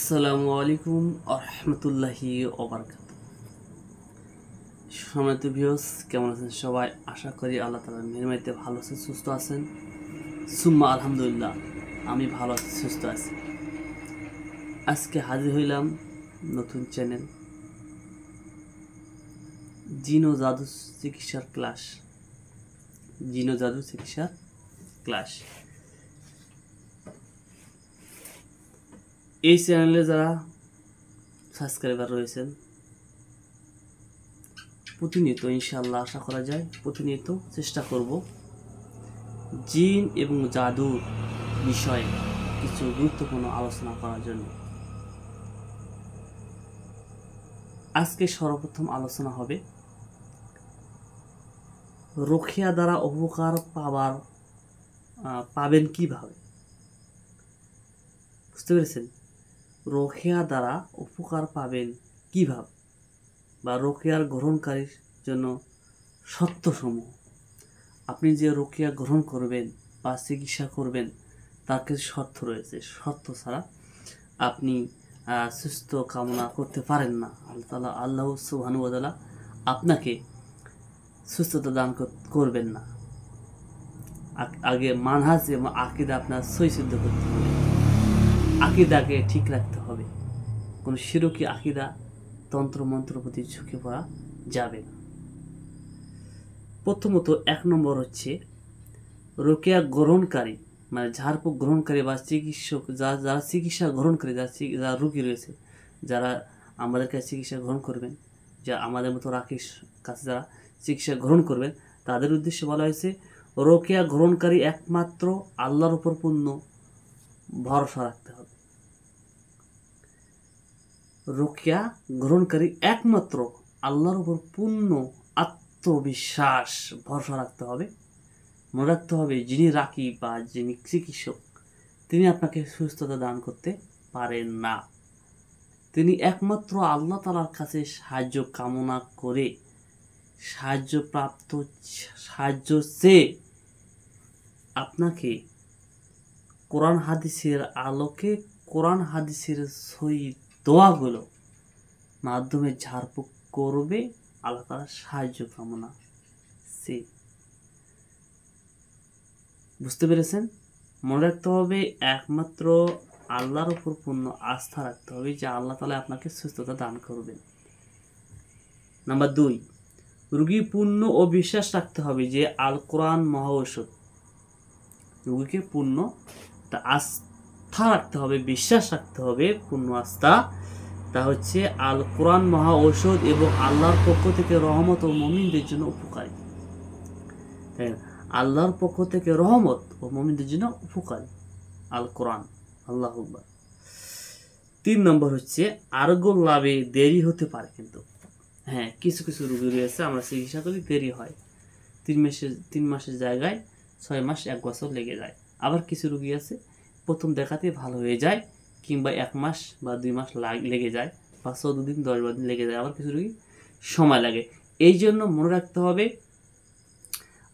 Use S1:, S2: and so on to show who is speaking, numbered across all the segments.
S1: আসসালামু আলাইকুম আরহামতুল্লাহি ওবারাকাতুহু। সম্মানিত ভিউয়ার্স, কেমন আছেন সবাই? আশা করি আল্লাহ তাআলার মেহেরবানিতে ভালো আছেন, সুস্থ আছেন। সুম্মা আলহামদুলিল্লাহ, আমি ভালো আছি, সুস্থ আছি। আজকে হাজির হইলাম নতুন চ্যানেল জিন ও জাদু চিকিৎসার ক্লাস। জিন ও জাদু চিকিৎসার ক্লাস। এই চ্যানেলে যারা সাবস্ক্রাইবার রয়েছেন, প্রতিনিয়ত ইনশাআল্লাহ আশা করা যায় প্রতিনিয়ত চেষ্টা করব জিন এবং জাদুর বিষয়ে কিছু গুরুত্বপূর্ণ আলোচনা করার জন্য। আজকে সর্বপ্রথম আলোচনা হবে রুকিয়া দ্বারা উপকার পাবেন কিভাবে। বুঝতে পেরেছেন? রুকিয়া দ্বারা উপকার পাবেন কিভাবে, বা রুকিয়ার গ্রহণকারীর জন্য শর্তসমূহ। আপনি যে রুকিয়া গ্রহণ করবেন বা চিকিৎসা করবেন তার কিছু শর্ত রয়েছে। শর্ত ছাড়া আপনি সুস্থ কামনা করতে পারেন না। আল্লাহ সুবহানাহু ওয়া তাআলা আপনাকে সুস্থতা দান করবেন না। আগে মানহাজ এবং আকীদা আপনার সহিশুদ্ধ করতে হবে, আকীদাকে ঠিক রাখতে হবে। কোনো শিরকি আকীদা, তন্ত্র মন্ত্র প্রতি ঝুঁকে পড়া যাবে না। প্রথমত 1 নম্বর হচ্ছে রুকিয়া গ্রহণকারী, মানে ঝাড়ফুঁক গ্রহণকারী বা চিকিৎসক, যারা চিকিৎসা গ্রহণকারী, যারা রোগী রয়েছে, যারা আমাদের কাছে চিকিৎসা গ্রহণ করবেন, যা আমাদের মতো রাকির কাছে যারা চিকিৎসা গ্রহণ করবেন, তাদের উদ্দেশ্যে বলা হয়েছে রুকিয়া গ্রহণকারী একমাত্র আল্লাহর উপর পূর্ণ ভরসা রাখতে হবে। রুকিয়া গ্রহণকারী একমাত্র আল্লাহর উপর পূর্ণ আত্মবিশ্বাস, ভরসা রাখতে হবে। মনে রাখতে হবে যিনি রাকি বা যিনি চিকিৎসক, তিনি আপনাকে সুস্থতা দান করতে পারেন না। তিনি একমাত্র আল্লাহ তাআলার কাছে সাহায্য কামনা করে, সাহায্য চেয়ে আপনাকে কোরআন হাদিসের আলোকে, কোরআন হাদিসের সহি দোয়াগুলো মাধ্যমে ঝাড়ফুঁক করবে। আল্লাহ তাআলার সাহায্য কামনা সে। বুঝতে পেরেছেন? মনে রাখতে হবে একমাত্র আল্লাহর উপর পূর্ণ আস্থা রাখতে হবে যে আল্লাহ তাআলা আপনাকে সুস্থতা দান করবেন। নাম্বার 2, রোগী পূর্ণ ও বিশ্বাস রাখতে হবে যে আল কোরআন মহা ঔষধ। রোগীকে পূর্ণ আস্থা রাখতে হবে, বিশ্বাস রাখতে হবে, পূর্ণ আস্থা। তা হচ্ছে আল কোরআন মহা ঔষধ এবং আল্লাহর পক্ষ থেকে রহমত ও মুমিনদের জন্য উপকারী। আল্লাহর পক্ষ থেকে রহমত ও মুমিনদের জন্য উপকারী আল কোরআন। আল্লাহু আকবার। 3 নম্বর হচ্ছে আরোগ্য লাভে দেরি হতে পারে, কিন্তু হ্যাঁ, কিছু কিছু রোগী রয়েছে আমরা চিকিৎসা করি, দেরি হয়। 3 মাসের জায়গায় 6 মাস 1 বছর লেগে যায়। আবার কিছু রোগী আছে প্রথম দেখাতে ভালো হয়ে যায়, কিংবা 1 মাস বা 2 মাস লেগে যায়, বা 14 দিন 10 দিন লেগে যায়। আবার কিছু রোগী সময় লাগে। এই জন্য মনে রাখতে হবে,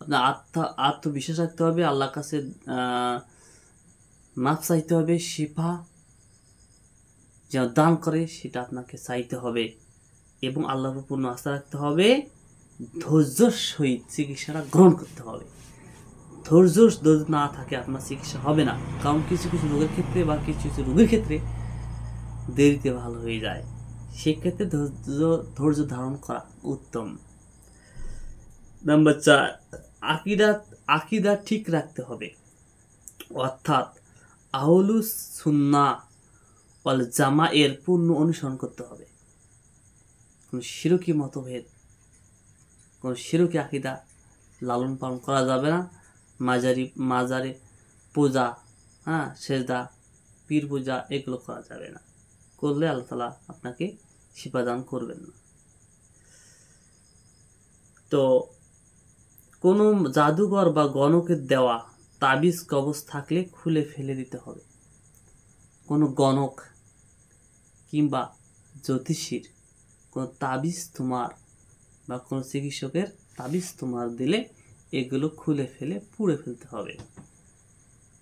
S1: আপনার আত্মবিশ্বাস রাখতে হবে, আল্লাহর কাছে মাফ চাইতে হবে, শিফা যেন দান করে সেটা আপনাকে চাইতে হবে, এবং আল্লাহর উপর পূর্ণ আস্থা রাখতে হবে। ধৈর্যের সহিত চিকিৎসাটা গ্রহণ করতে হবে। ধৈর্য যদি না থাকে আপনার চিকিৎসা হবে না। কারণ কিছু কিছু রোগের ক্ষেত্রে বা কিছু কিছু রোগের ক্ষেত্রে দেরিতে ভালো হয়ে যায়। সেক্ষেত্রে ধৈর্য ধারণ করা উত্তম। নাম্বার 4, আকীদা ঠিক রাখতে হবে, অর্থাৎ আহলুস সুন্নাহ ওয়াল জামা এর পূর্ণ অনুসরণ করতে হবে। কোন শিরকি মতভেদ, কোন শিরকি আকীদা লালন পালন করা যাবে না। মাজারে পূজা, সেজদা, পীর পূজা, এগুলো করা যাবে না। করলে আল্লাহ তাআলা আপনাকে শিফা দান করবেন না। তো কোনো জাদুঘর বা গণকের দেওয়া তাবিজ কবজ থাকলে খুলে ফেলে দিতে হবে। কোনো গণক কিংবা জ্যোতিষীর কোনো তাবিজ তোমার বা কোনো চিকিৎসকের তাবিজ তোমার দিলে এগুলো খুলে ফেলে পুড়ে ফেলতে হবে।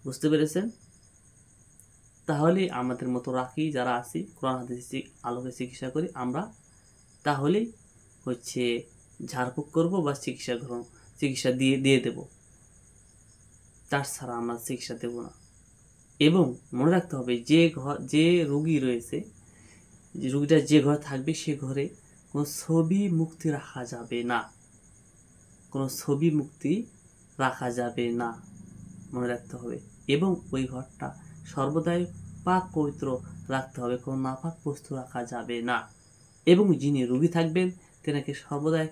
S1: বুঝতে পেরেছেন? তাহলে আমাদের মতো রাখি যারা আছি কোরআন হাদিসের আলোকে চিকিৎসা করি আমরা, তাহলে হচ্ছে ঝাড়ফুঁক করবো বা চিকিৎসা দিয়ে দেব, তার ছাড়া আমরা চিকিৎসা দেব না। এবং মনে রাখতে হবে যে রোগী রয়েছে, যে রোগীটা যে ঘরে থাকবে সে ঘরে কোনো ছবি মুক্তি রাখা যাবে না, কোনো ছবি মুক্তি রাখা যাবে না, মনে রাখতে হবে। এবং ওই ঘরটা সর্বদাই পাক পবিত্র রাখতে হবে, কোনো নাপাক বস্তু রাখা যাবে না। এবং যিনি রোগী থাকবেন তেনাকে সর্বদাই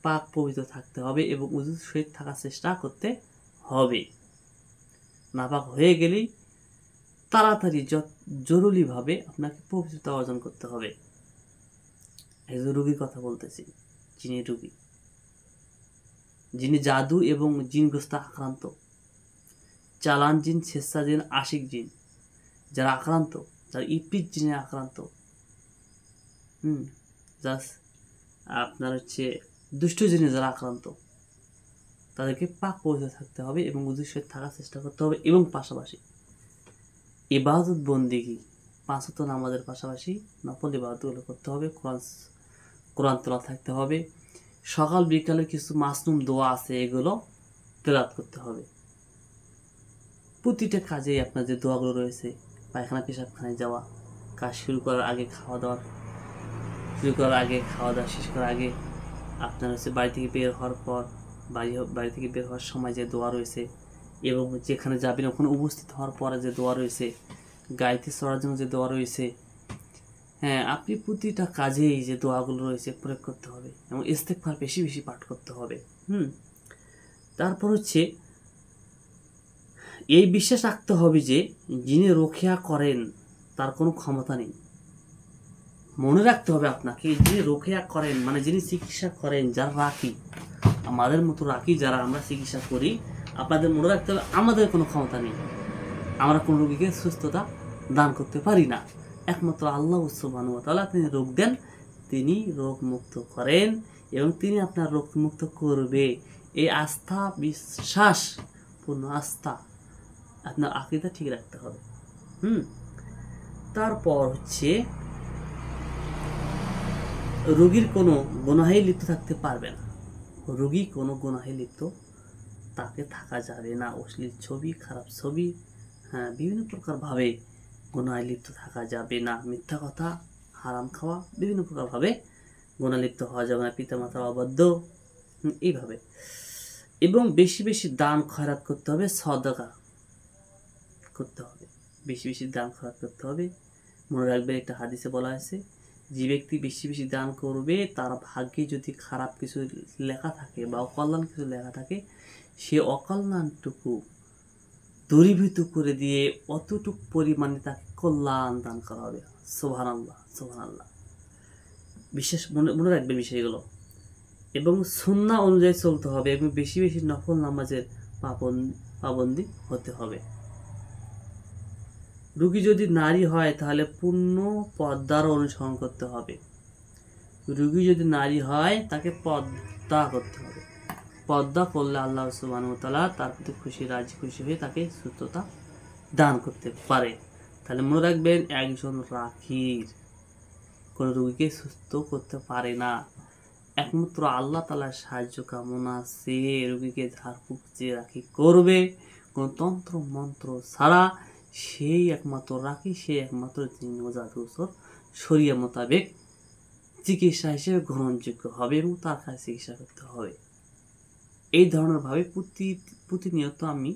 S1: পাক পবিত্র থাকতে হবে এবং উযুর সহিত থাকার চেষ্টা করতে হবে। নাপাক হয়ে গেলেই তাড়াতাড়ি জরুরিভাবে আপনাকে পবিত্রতা অর্জন করতে হবে। একজন রোগীর কথা বলতেছি, যিনি জাদু এবং জিনগ্রস্ত আক্রান্ত, চালান জিন, ছেঁচা জিন, আশিক জিন যারা আক্রান্ত, যারা ইপিট জিনে আক্রান্ত, আপনার হচ্ছে দুষ্ট জিনে যারা আক্রান্ত, তাদেরকে পাক পবিত্র থাকতে হবে এবং উযুর সহিত থাকার চেষ্টা করতে হবে। এবং পাশাপাশি ইবাদত বন্দেগী 5 ওয়াক্ত নামাজের পাশাপাশি নফল ইবাদতগুলো করতে হবে, কোরআন তেলাওয়াত থাকতে হবে, সকাল বিকালে কিছু মাসনুম দোয়া আছে এগুলো তেলাওয়াত করতে হবে। প্রতিটা কাজে আপনার যে দোয়াগুলো রয়েছে, পায়খানা পেশাবখানায় যাওয়া, কাজ শুরু করার আগে, খাওয়া দাওয়া শেষ করার আগে, আপনার হচ্ছে বাড়ি থেকে বের হওয়ার পর, বাড়ি থেকে বের হওয়ার সময় যে দোয়া রয়েছে, এবং যেখানে যাবেন ওখানে উপস্থিত হওয়ার পরে যে দোয়া রয়েছে, গাড়িতে চড়ার জন্য যে দোয়া রয়েছে, হ্যাঁ, আপনি প্রতিটা কাজেই যে দোয়াগুলো রয়েছে প্রয়োগ করতে হবে এবং ইস্তেগফার বেশি বেশি পাঠ করতে হবে। তারপর হচ্ছে এই বিশ্বাস রাখতে হবে যে যিনি রোকেয়া করেন তার কোনো ক্ষমতা নেই। মনে রাখতে হবে আপনাকে, যিনি রোকেয়া করেন মানে যিনি চিকিৎসা করেন, যারা রাখি, আমাদের মতো রাখি যারা আমরা চিকিৎসা করি, আপনাদের মনে রাখতে হবে আমাদের কোনো ক্ষমতা নেই, আমরা কোনো রোগীকে সুস্থতা দান করতে পারি না। একমাত্র আল্লাহ সুবহানাহু ওয়া তাআলা তিনি রোগ দেন, তিনি রোগ মুক্ত করেন এবং তিনি আপনার রোগ মুক্ত করবে। এই আস্থা, বিশ্বাস, পূর্ণ আস্থা, আপনার আকীদা ঠিক রাখতে হবে। তারপর হচ্ছে রোগীর কোনো গুনাহে লিপ্ত থাকতে পারবে না, রোগী কোনো গুনাহে লিপ্ত তাকে থাকা যাবে না। অশ্লীল ছবি, খারাপ ছবি, বিভিন্ন প্রকার ভাবে গুনাহে লিপ্ত থাকা যাবে না। মিথ্যা কথা, হারাম খাওয়া, বিভিন্ন প্রকার ভাবে গুনাহে লিপ্ত হওয়া যাবে না। পিতামাতার অবাধ্য, এইভাবে। এবং বেশি বেশি দান খয়রাত করতে হবে, সদকা করতে হবে, বেশি বেশি দান খয়রাত করতে হবে। মনে রাখবেন একটা হাদিসে বলা হয়েছে, যে ব্যক্তি বেশি বেশি দান করবে তার ভাগ্যে যদি খারাপ কিছু লেখা থাকে বা অকল্যাণ কিছু লেখা থাকে, সে অকল্যাণটুকু দূরীভূত করে দিয়ে অতটুকু পরিমাণে তাকে কল্যাণ দান করা হবে। সুবহানাল্লাহ, সুবহানাল্লাহ। মনে রাখবেন বিষয়গুলো। এবং সুন্নাহ অনুযায়ী চলতে হবে এবং বেশি বেশি নফল নামাজের পাবন্দি হতে হবে। রোগী যদি নারী হয় তাহলে পূর্ণ পর্দার অনুসরণ করতে হবে। রোগী যদি নারী হয় তাকে পর্দা করতে হবে। পর্দা করলে আল্লাহ সুবহানাহু ওয়া তাআলা তার প্রতি রাজি খুশি হয়ে তাকে সুস্থতা দান করতে পারে। তাহলে মনে রাখবেন, একজন রাখীর কোনো রোগীকে সুস্থ করতে পারে না, একমাত্র আল্লাহ তাআলার সাহায্য কামনা সে রোগীকে ঝাড়ফুঁক যে রাখি করবে, কোনো তন্ত্র মন্ত্র ছাড়া, সেই একমাত্র রাখি, সেই একমাত্র জিন ও জাদুসর শরিয়া মোতাবেক চিকিৎসা হিসেবে গ্রহণযোগ্য হবে এবং তার কাছে চিকিৎসা করতে হবে। এই ধরনের ভাবে প্রতিনিয়ত আমি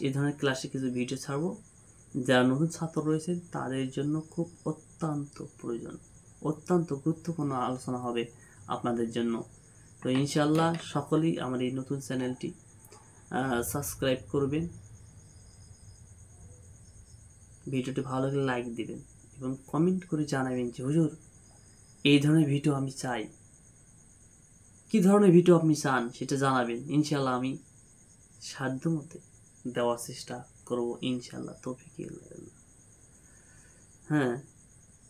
S1: এই ধরনের ক্লাসে কিছু ভিডিও ছাড়বো, যারা নতুন ছাত্র রয়েছেন তাদের জন্য খুব অত্যন্ত প্রয়োজন, অত্যন্ত গুরুত্বপূর্ণ আলোচনা হবে আপনাদের জন্য। তো ইনশাআল্লাহ সকলেই আমার এই নতুন চ্যানেলটি সাবস্ক্রাইব করবেন, ভিডিওটি ভালো লাগলে লাইক দিবেন এবং কমেন্ট করে জানাবেন যে হুজুর এই ধরনের ভিডিও আমি চাই, কি ধরনের ভিডিও আপনি চান সেটা জানাবেন। ইনশাআল্লাহ আমি সাধ্যমতে দেওয়ার চেষ্টা করব, ইনশাআল্লাহ তৌফিক আল্লাহ।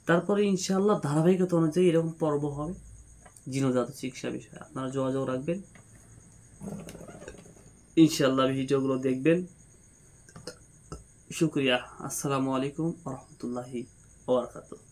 S1: তারপরে ইনশাআল্লাহ ধারাবাহিকতা অনুযায়ী এরকম পর্ব হবে জিন ও জাদু চিকিৎসা বিষয়ে। আপনারা যোগাযোগ রাখবেন, ইনশাআল্লাহ ভিডিওগুলো দেখবেন, শুকরিয়া। আসসালামু আলাইকুম ওয়া রাহমাতুল্লাহি ওয়া বারাকাতুহু।